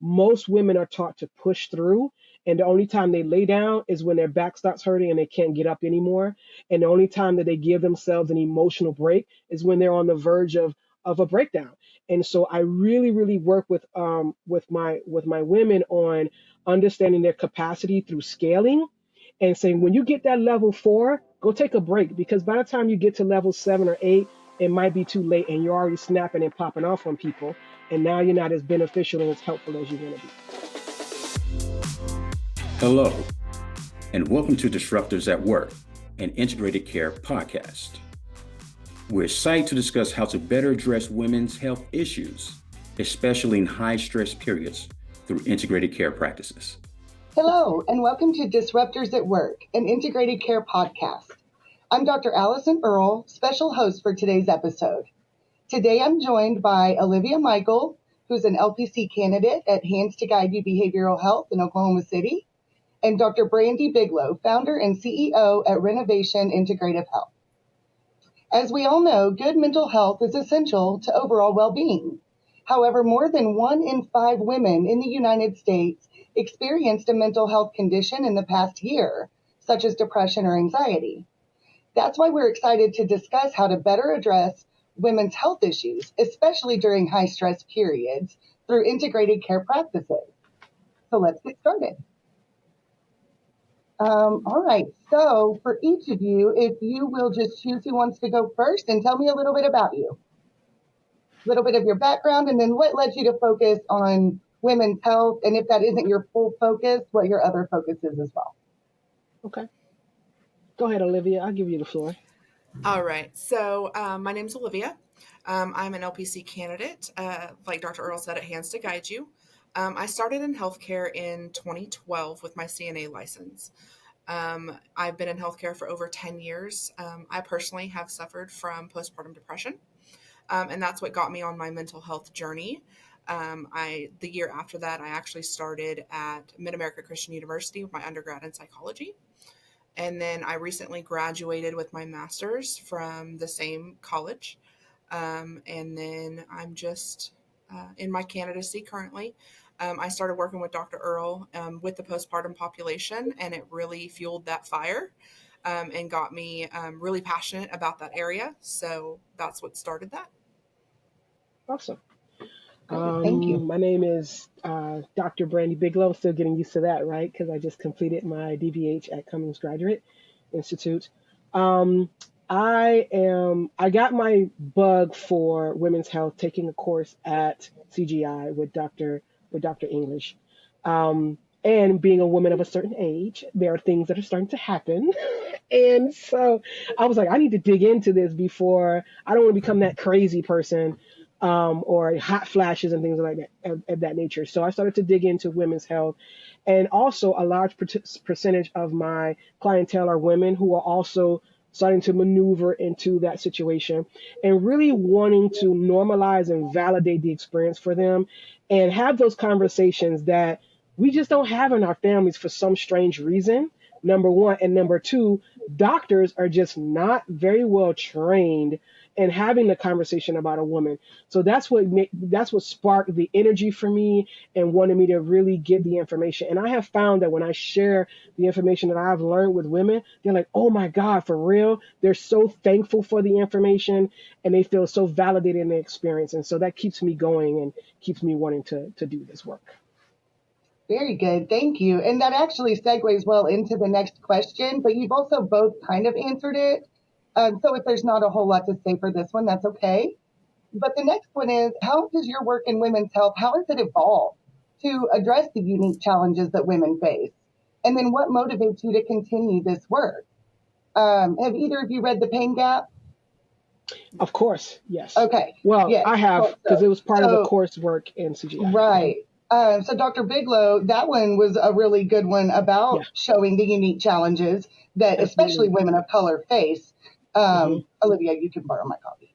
most women are taught to push through. And the only time they lay down is when their back starts hurting and they can't get up anymore. And the only time that they give themselves an emotional break is when they're on the verge of a breakdown. And so I really, really work with my women on understanding their capacity through scaling and saying, when you get that level 4, go take a break, because by the time you get to level 7 or 8, it might be too late and you're already snapping and popping off on people. And now you're not as beneficial and as helpful as you want to be. Hello, and welcome to Disruptors at Work, an integrated care podcast. We're excited to discuss how to better address women's health issues, especially in high stress periods, through integrated care practices. Hello, and welcome to Disruptors at Work, an integrated care podcast. I'm Dr. Allison Earl, special host for today's episode. Today I'm joined by Olivia Mikel, who's an LPC candidate at Hands to Guide You Behavioral Health in Oklahoma City, and Dr. Brandy Biglow, founder and CEO at Renovation Integrative Health. As we all know, good mental health is essential to overall well-being. However, more than 1 in 5 women in the United States experienced a mental health condition in the past year, such as depression or anxiety. That's why we're excited to discuss how to better address women's health issues, especially during high-stress periods, through integrated care practices. So let's get started. All right, so for each of you, if you will just choose who wants to go first and tell me a little bit about you, a little bit of your background, and then what led you to focus on women's health, and if that isn't your full focus, what your other focus is as well. Okay. Go ahead, Olivia. I'll give you the floor. All right. So my name is Olivia. I'm an LPC candidate, like Dr. Earl said, at Hands to Guide You. I started in healthcare in 2012 with my CNA license. I've been in healthcare for over 10 years. I personally have suffered from postpartum depression, and that's what got me on my mental health journey. The year after that, I actually started at Mid-America Christian University with my undergrad in psychology. And then I recently graduated with my master's from the same college. And then I'm just in my candidacy currently. I started working with Dr. Earl with the postpartum population, and it really fueled that fire and got me really passionate about that area. So that's what started that. Awesome. Thank you. My name is Dr. Brandy Biglow. I'm still getting used to that, right? Because I just completed my DBH at Cummings Graduate Institute. I got my bug for women's health taking a course at CGI with Dr. English. And being a woman of a certain age, there are things that are starting to happen. And so I was like, I need to dig into this before I don't want to become that crazy person. Or hot flashes and things like that of that nature. So I started to dig into women's health, and also a large percentage of my clientele are women who are also starting to maneuver into that situation and really wanting to normalize and validate the experience for them and have those conversations that we just don't have in our families for some strange reason, number one. And number two, doctors are just not very well trained and having the conversation about a woman. So that's what sparked the energy for me and wanted me to really get the information. And I have found that when I share the information that I've learned with women, they're like, oh my God, for real? They're so thankful for the information and they feel so validated in their experience. And so that keeps me going and keeps me wanting to do this work. Very good. Thank you. And that actually segues well into the next question, but you've also both kind of answered it. So if there's not a whole lot to say for this one, that's okay. But the next one is, how does your work in women's health, how has it evolved to address the unique challenges that women face? And then what motivates you to continue this work? Have either of you read The Pain Gap? Of course, yes. Okay. Well, yes. I have, because it was part of the coursework in CGI. Right. So Dr. Biglow, that one was a really good one about showing the unique challenges that especially women of color face. Olivia, you can borrow my copy.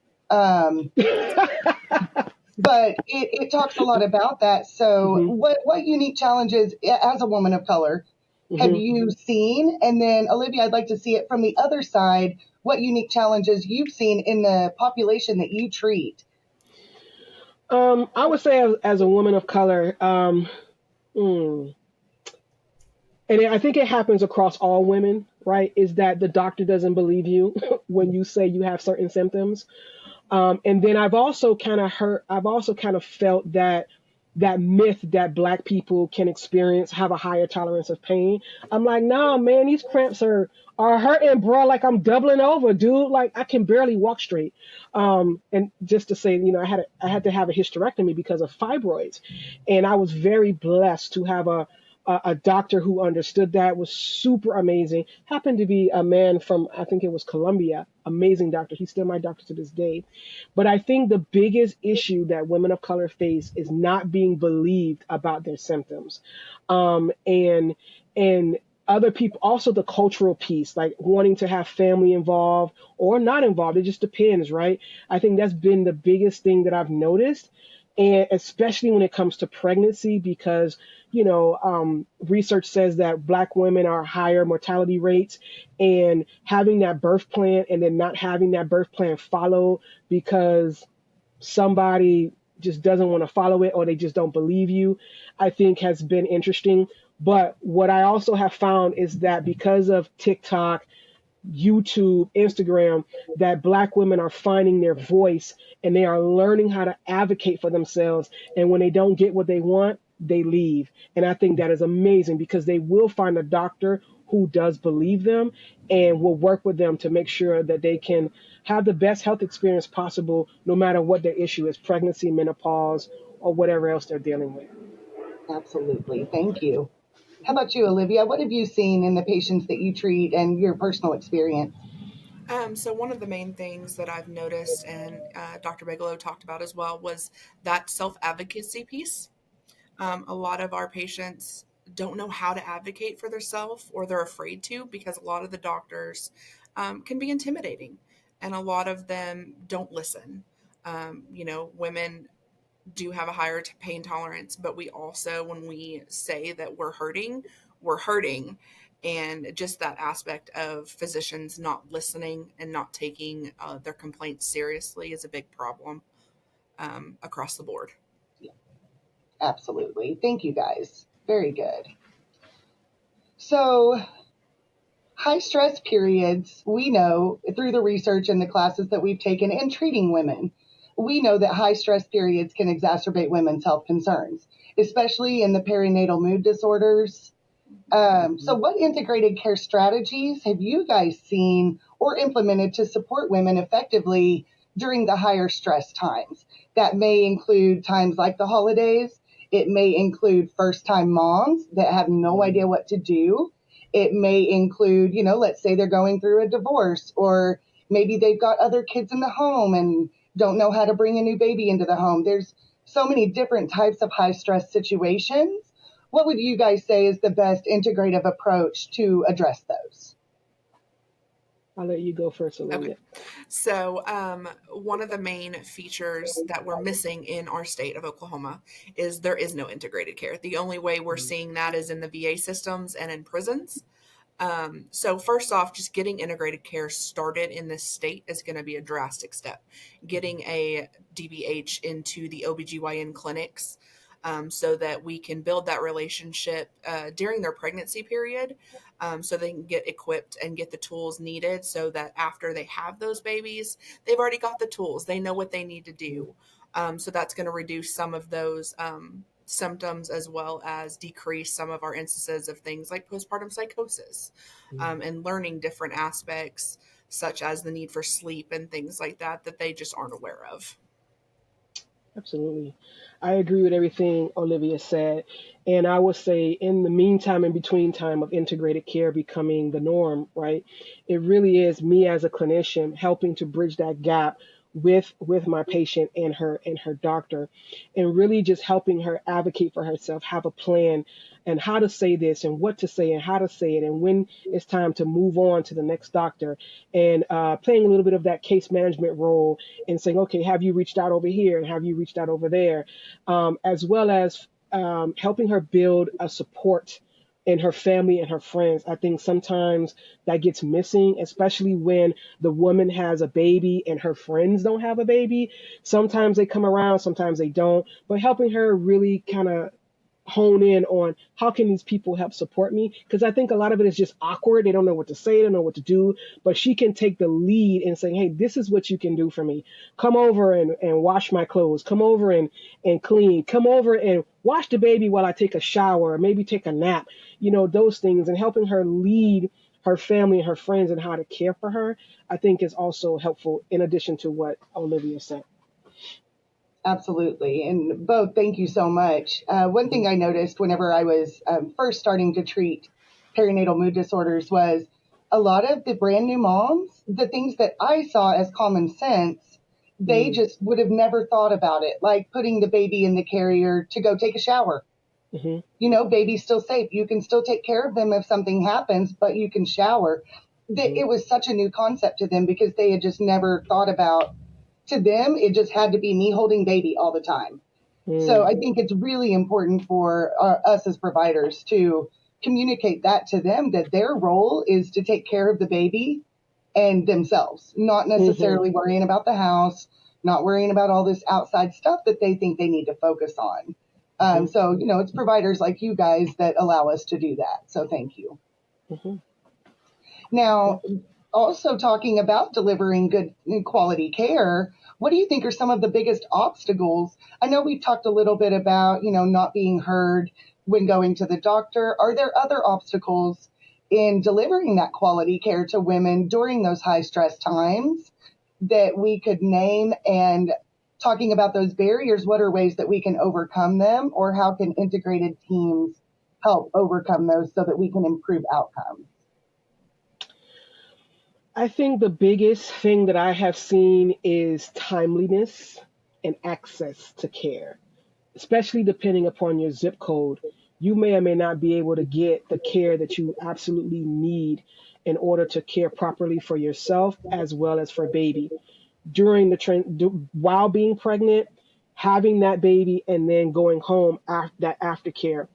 But it talks a lot about that. So what unique challenges as a woman of color have you seen? And then Olivia, I'd like to see it from the other side. What unique challenges you've seen in the population that you treat? I would say as a woman of color, mm, and I think it happens across all women, right? Is that the doctor doesn't believe you when you say you have certain symptoms. And then I've also kind of felt that myth that black people can have a higher tolerance of pain. I'm like, nah, man, these cramps are hurting, bro. Like I'm doubling over, dude. Like I can barely walk straight. And just to say, I had to have a hysterectomy because of fibroids, and I was very blessed to have a doctor who understood that, was super amazing. Happened to be a man from, I think it was Colombia. Amazing doctor. He's still my doctor to this day. But I think the biggest issue that women of color face is not being believed about their symptoms. And other people, also the cultural piece, like wanting to have family involved or not involved. It just depends, right? I think that's been the biggest thing that I've noticed. And especially when it comes to pregnancy, because research says that Black women are higher mortality rates, and having that birth plan and then not having that birth plan follow because somebody just doesn't want to follow it or they just don't believe you, I think has been interesting. But what I also have found is that because of TikTok, YouTube, Instagram, that Black women are finding their voice and they are learning how to advocate for themselves. And when they don't get what they want, they leave. And I think that is amazing because they will find a doctor who does believe them and will work with them to make sure that they can have the best health experience possible, no matter what their issue is, pregnancy, menopause, or whatever else they're dealing with. Absolutely. Thank you. How about you, Olivia? What have you seen in the patients that you treat and your personal experience? So one of the main things that I've noticed, and Dr. Bigelow talked about as well, was that self-advocacy piece. A lot of our patients don't know how to advocate for themselves, or they're afraid to, because a lot of the doctors can be intimidating, and a lot of them don't listen. Women do have a higher pain tolerance, but we also, when we say that we're hurting, we're hurting. And just that aspect of physicians not listening and not taking their complaints seriously is a big problem across the board. Absolutely. Thank you, guys. Very good. So, high stress periods, we know through the research and the classes that we've taken in treating women, we know that high stress periods can exacerbate women's health concerns, especially in the perinatal mood disorders. So, what integrated care strategies have you guys seen or implemented to support women effectively during the higher stress times? That may include times like the holidays. It may include first time moms that have no idea what to do. It may include, let's say they're going through a divorce, or maybe they've got other kids in the home and don't know how to bring a new baby into the home. There's so many different types of high stress situations. What would you guys say is the best integrative approach to address those? I'll let you go first, Olivia. Okay. So, one of the main features that we're missing in our state of Oklahoma is there is no integrated care. The only way we're seeing that is in the VA systems and in prisons. So first off, just getting integrated care started in this state is going to be a drastic step. Getting a DBH into the OBGYN clinics so that we can build that relationship during their pregnancy period so they can get equipped and get the tools needed so that after they have those babies, they've already got the tools. They know what they need to do. So that's going to reduce some of those symptoms, as well as decrease some of our instances of things like postpartum psychosis and learning different aspects such as the need for sleep and things like that that they just aren't aware of. Absolutely. I agree with everything Olivia said. And I would say in the meantime, in between time of integrated care becoming the norm, right? It really is me as a clinician helping to bridge that gap with my patient and her doctor, and really just helping her advocate for herself, have a plan and how to say this and what to say and how to say it and when it's time to move on to the next doctor, and playing a little bit of that case management role and saying, okay, have you reached out over here and have you reached out over there, as well as helping her build a support and her family and her friends. I think sometimes that gets missing, especially when the woman has a baby and her friends don't have a baby. Sometimes they come around, sometimes they don't. But helping her really kind of hone in on how can these people help support me, because I think a lot of it is just awkward. They don't know what to say, they don't know what to do, but she can take the lead in saying, hey, this is what you can do for me. Come over and wash my clothes, come over and clean, come over and watch the baby while I take a shower, or maybe take a nap, those things. And helping her lead her family and her friends and how to care for her, I think is also helpful, in addition to what Olivia said. Absolutely. And both, thank you so much. One thing I noticed whenever I was first starting to treat perinatal mood disorders was a lot of the brand new moms, the things that I saw as common sense, they just would have never thought about it, like putting the baby in the carrier to go take a shower. Mm-hmm. Baby's still safe. You can still take care of them if something happens, but you can shower. It was such a new concept to them because they had just never thought about, to them, it just had to be me holding baby all the time. So I think it's really important for us as providers to communicate that to them, that their role is to take care of the baby and themselves, not necessarily worrying about the house, not worrying about all this outside stuff that they think they need to focus on. So, it's providers like you guys that allow us to do that. So thank you. Now, also talking about delivering good quality care, what do you think are some of the biggest obstacles? I know we've talked a little bit about, not being heard when going to the doctor. Are there other obstacles in delivering that quality care to women during those high stress times that we could name? And talking about those barriers, what are ways that we can overcome them, or how can integrated teams help overcome those so that we can improve outcomes? I think the biggest thing that I have seen is timeliness and access to care, especially depending upon your zip code. You may or may not be able to get the care that you absolutely need in order to care properly for yourself as well as for baby during while being pregnant, having that baby, and then going home after that aftercare.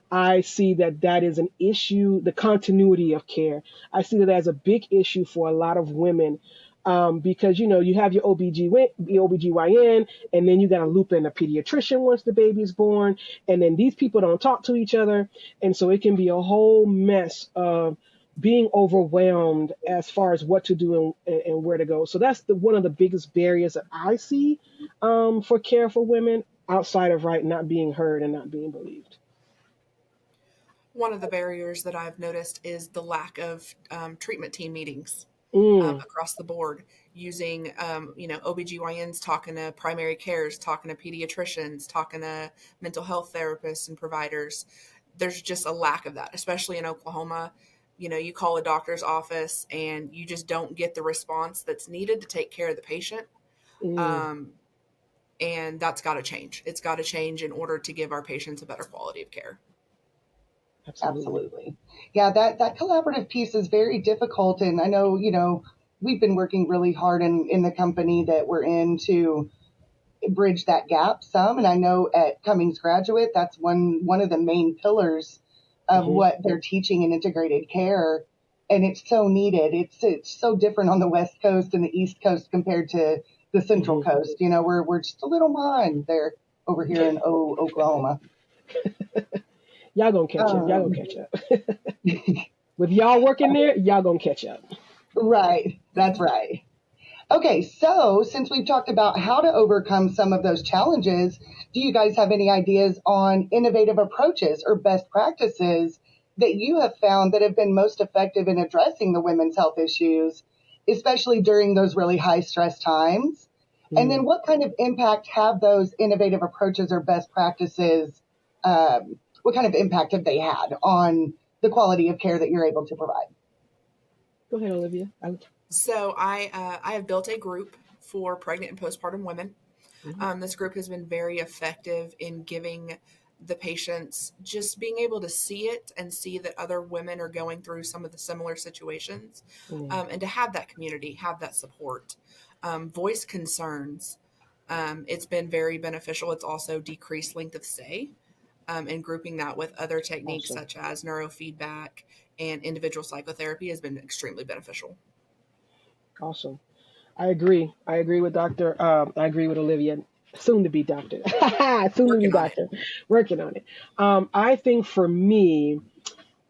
I see that is an issue, the continuity of care. I see that as a big issue for a lot of women, because you have your OBGYN, and then you got to loop in a pediatrician once the baby's born, and then these people don't talk to each other, and so it can be a whole mess of being overwhelmed as far as what to do and where to go. So that's one of the biggest barriers that I see for care for women, outside of not being heard and not being believed. One of the barriers that I've noticed is the lack of treatment team meetings across the board, using, OBGYNs talking to primary cares, talking to pediatricians, talking to mental health therapists and providers. There's just a lack of that, especially in Oklahoma. You call a doctor's office and you just don't get the response that's needed to take care of the patient. Mm, And that's got to change. It's got to change in order to give our patients a better quality of care. Absolutely. Yeah, that collaborative piece is very difficult. And I know, we've been working really hard in the company that we're in to bridge that gap some. And I know at Cummings Graduate, that's one of the main pillars of what they're teaching in integrated care. And it's so needed. It's so different on the West Coast and the East Coast compared to the Central Coast. We're just a little behind there over here in Oklahoma. Y'all gonna catch up. Y'all gonna catch up. With y'all working there, y'all gonna catch up. Right. That's right. Okay, so since we've talked about how to overcome some of those challenges, do you guys have any ideas on innovative approaches or best practices that you have found that have been most effective in addressing the women's health issues, especially during those really high stress times? And then what kind of impact have those innovative approaches or best practices, what kind of impact have they had on the quality of care that you're able to provide? Go ahead, Olivia. So I have built a group for pregnant and postpartum women. This group has been very effective in giving the patients just being able to see it and see that other women are going through some of the similar situations, and to have that community, have that support, voice concerns. It's been very beneficial. It's also decreased length of stay. and grouping that with other techniques Awesome. such as neurofeedback and individual psychotherapy has been extremely beneficial. Awesome. I agree. I agree with I agree with Olivia. Soon to be doctor. Soon to be Working on it. doctor. Working on it. I think for me,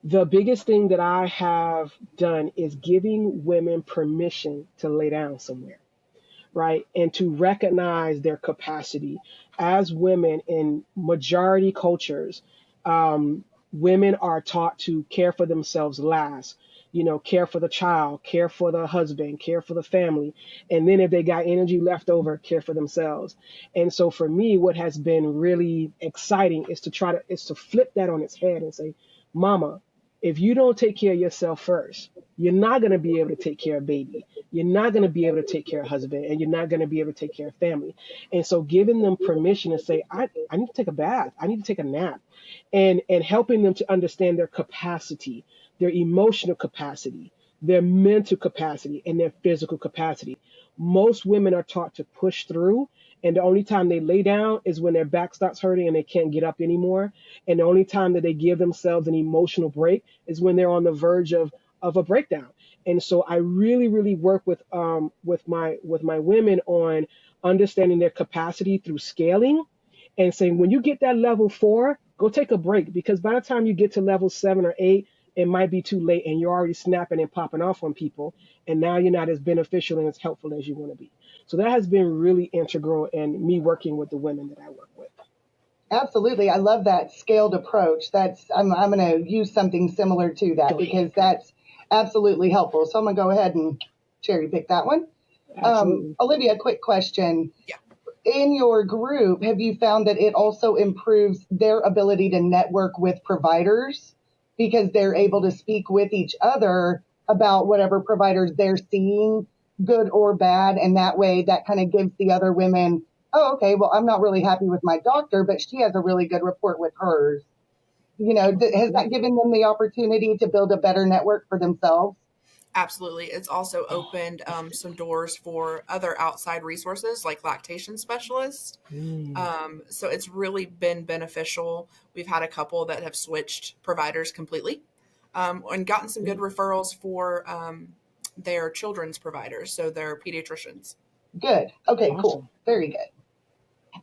the biggest thing that I have done is giving women permission to lay down somewhere, right? And to recognize their capacity. As women in majority cultures, women are taught to care for themselves last. Care for the child, care for the husband, care for the family. And then if they got energy left over, care for themselves. And so for me, what has been really exciting is to flip that on its head and say, Mama, if you don't take care of yourself first, you're not going to be able to take care of baby. You're not going to be able to take care of husband, and you're not going to be able to take care of family. And so giving them permission to say, I need to take a bath. I need to take a nap, and helping them to understand their capacity, their emotional capacity, their mental capacity, and their physical capacity. Most women are taught to push through, and the only time they lay down is when their back starts hurting and they can't get up anymore. And the only time that they give themselves an emotional break is when they're on the verge of a breakdown. And so I really, really work with my women on understanding their capacity through scaling and saying, when you get that level 4, go take a break, because by the time you get to level 7 or 8, it might be too late and you're already snapping and popping off on people. And now you're not as beneficial and as helpful as you want to be. So that has been really integral in me working with the women that I work with. Absolutely. I love that scaled approach. I'm going to use something similar to that Go ahead. because that's absolutely helpful. So I'm going to go ahead and cherry pick that one. Absolutely. Olivia, quick question. Yeah. In your group, have you found that it also improves their ability to network with providers because they're able to speak with each other about whatever providers they're seeing, good or bad, and that way that kind of gives the other women, oh, okay, well, I'm not really happy with my doctor, but she has a really good report with hers. Has that given them the opportunity to build a better network for themselves? Absolutely. It's also opened some doors for other outside resources like lactation specialists. Mm. So it's really been beneficial. We've had a couple that have switched providers completely and gotten some good referrals for their children's providers, so their pediatricians. Good. Okay, Awesome. cool. Very good.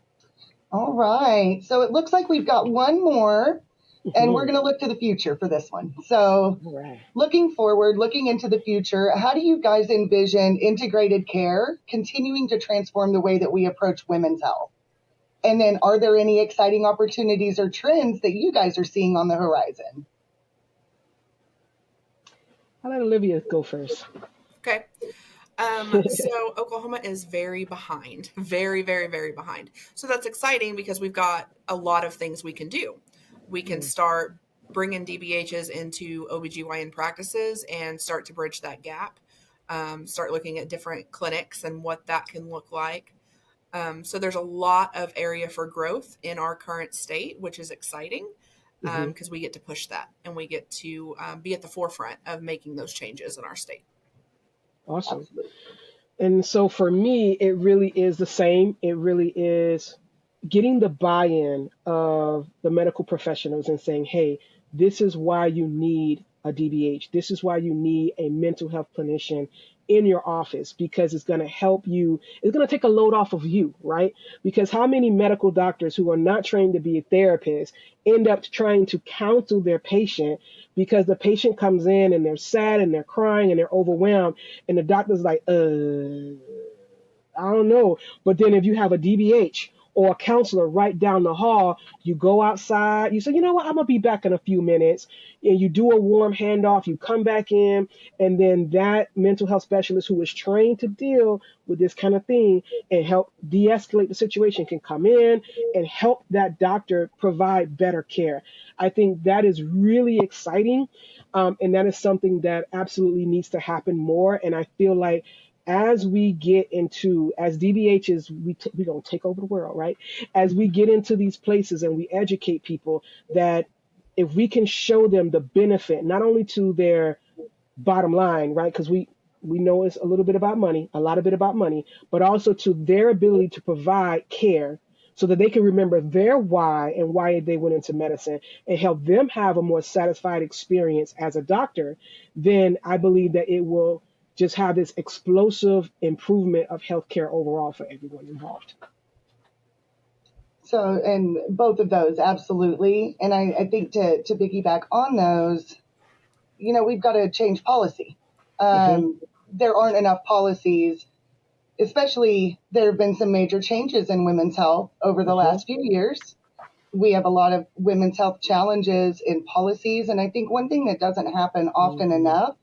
All right. So it looks like we've got one more, and we're going to look to the future for this one. So All right. looking forward, looking into the future, how do you guys envision integrated care continuing to transform the way that we approach women's health? And then are there any exciting opportunities or trends that you guys are seeing on the horizon? I'll let Olivia go first. Okay. So Oklahoma is very behind, very, very, very behind. So that's exciting because we've got a lot of things we can do. We can start bringing DBHs into OBGYN practices and start to bridge that gap. Start looking at different clinics and what that can look like. So there's a lot of area for growth in our current state, which is exciting because we get to push that and we get to be at the forefront of making those changes in our state. Awesome. And so for me, it really is the same. It really is getting the buy-in of the medical professionals and saying, hey, this is why you need a DBH. This is why you need a mental health clinician in your office, because it's going to help you. It's going to take a load off of you, right? Because how many medical doctors who are not trained to be a therapist end up trying to counsel their patient because the patient comes in and they're sad and they're crying and they're overwhelmed. And the doctor's like, I don't know. But then if you have a DBH or a counselor right down the hall, you go outside, you say, you know what, I'm going to be back in a few minutes. And you do a warm handoff, you come back in, and then that mental health specialist who is trained to deal with this kind of thing and help de-escalate the situation can come in and help that doctor provide better care. I think that is really exciting. And that is something that absolutely needs to happen more. And I feel like as we get into, as DBHs, we don't take over the world, right? As we get into these places and we educate people, that if we can show them the benefit, not only to their bottom line, right? Because we know it's a little bit about money, a lot of bit about money, but also to their ability to provide care so that they can remember their why and why they went into medicine and help them have a more satisfied experience as a doctor, then I believe that it will just have this explosive improvement of healthcare overall for everyone involved. So, and both of those, absolutely. And I think to piggyback on those, we've got to change policy. Mm-hmm. There aren't enough policies, especially there have been some major changes in women's health over the last few years. We have a lot of women's health challenges in policies. And I think one thing that doesn't happen often enough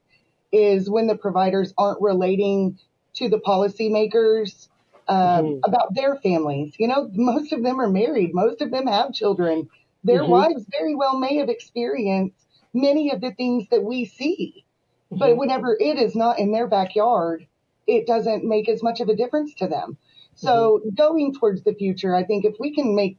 is when the providers aren't relating to the policymakers about their families. Most of them are married. Most of them have children. Their wives very well may have experienced many of the things that we see. But whenever it is not in their backyard, it doesn't make as much of a difference to them. So going towards the future, I think if we can make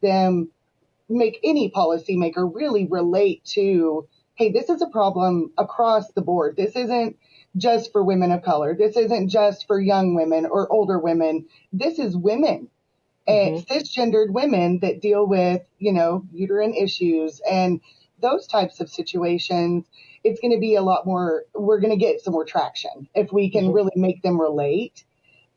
any policymaker really relate to, hey, this is a problem across the board. This isn't just for women of color. This isn't just for young women or older women. This is women, cisgendered women that deal with, uterine issues and those types of situations. It's going to be a lot more, we're going to get some more traction if we can really make them relate.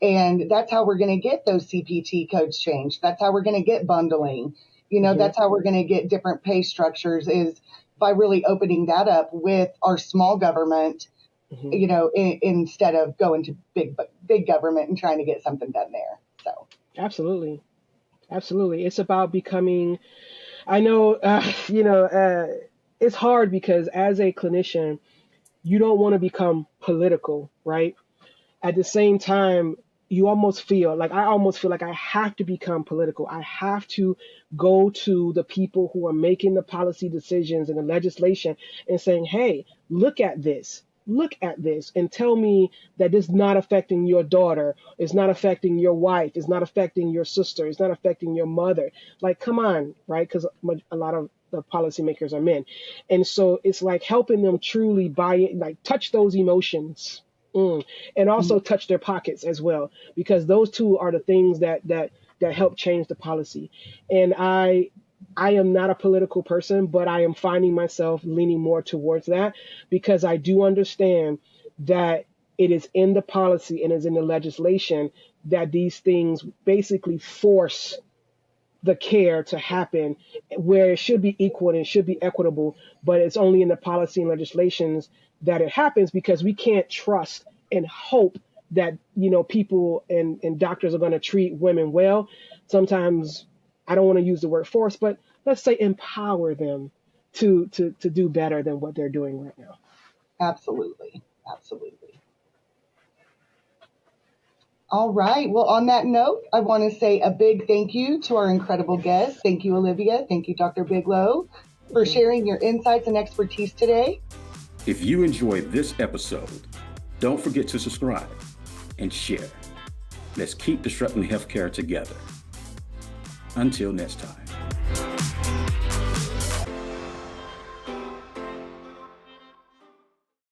And that's how we're going to get those CPT codes changed. That's how we're going to get bundling. That's how we're going to get different pay structures, is by really opening that up with our small government, instead of going to big government and trying to get something done there. So Absolutely. It's about becoming, I know, it's hard because as a clinician, you don't want to become political, right? At the same time, I almost feel like I have to become political. I have to go to the people who are making the policy decisions and the legislation and saying, hey, look at this, and tell me that this is not affecting your daughter, it's not affecting your wife, it's not affecting your sister, it's not affecting your mother. Like, come on, right? Because a lot of the policymakers are men. And so it's like helping them truly buy it, like touch those emotions. And also touch their pockets as well, because those two are the things that help change the policy. And I am not a political person, but I am finding myself leaning more towards that, because I do understand that it is in the policy and is in the legislation that these things basically force the care to happen, where it should be equal and it should be equitable, but it's only in the policy and legislations that it happens, because we can't trust and hope that, people and doctors are going to treat women well. Sometimes, I don't want to use the word force, but let's say empower them to do better than what they're doing right now. Absolutely. All right. Well, on that note, I want to say a big thank you to our incredible guests. Thank you, Olivia. Thank you, Dr. Biglow, for sharing your insights and expertise today. If you enjoyed this episode, don't forget to subscribe and share. Let's keep disrupting healthcare together. Until next time.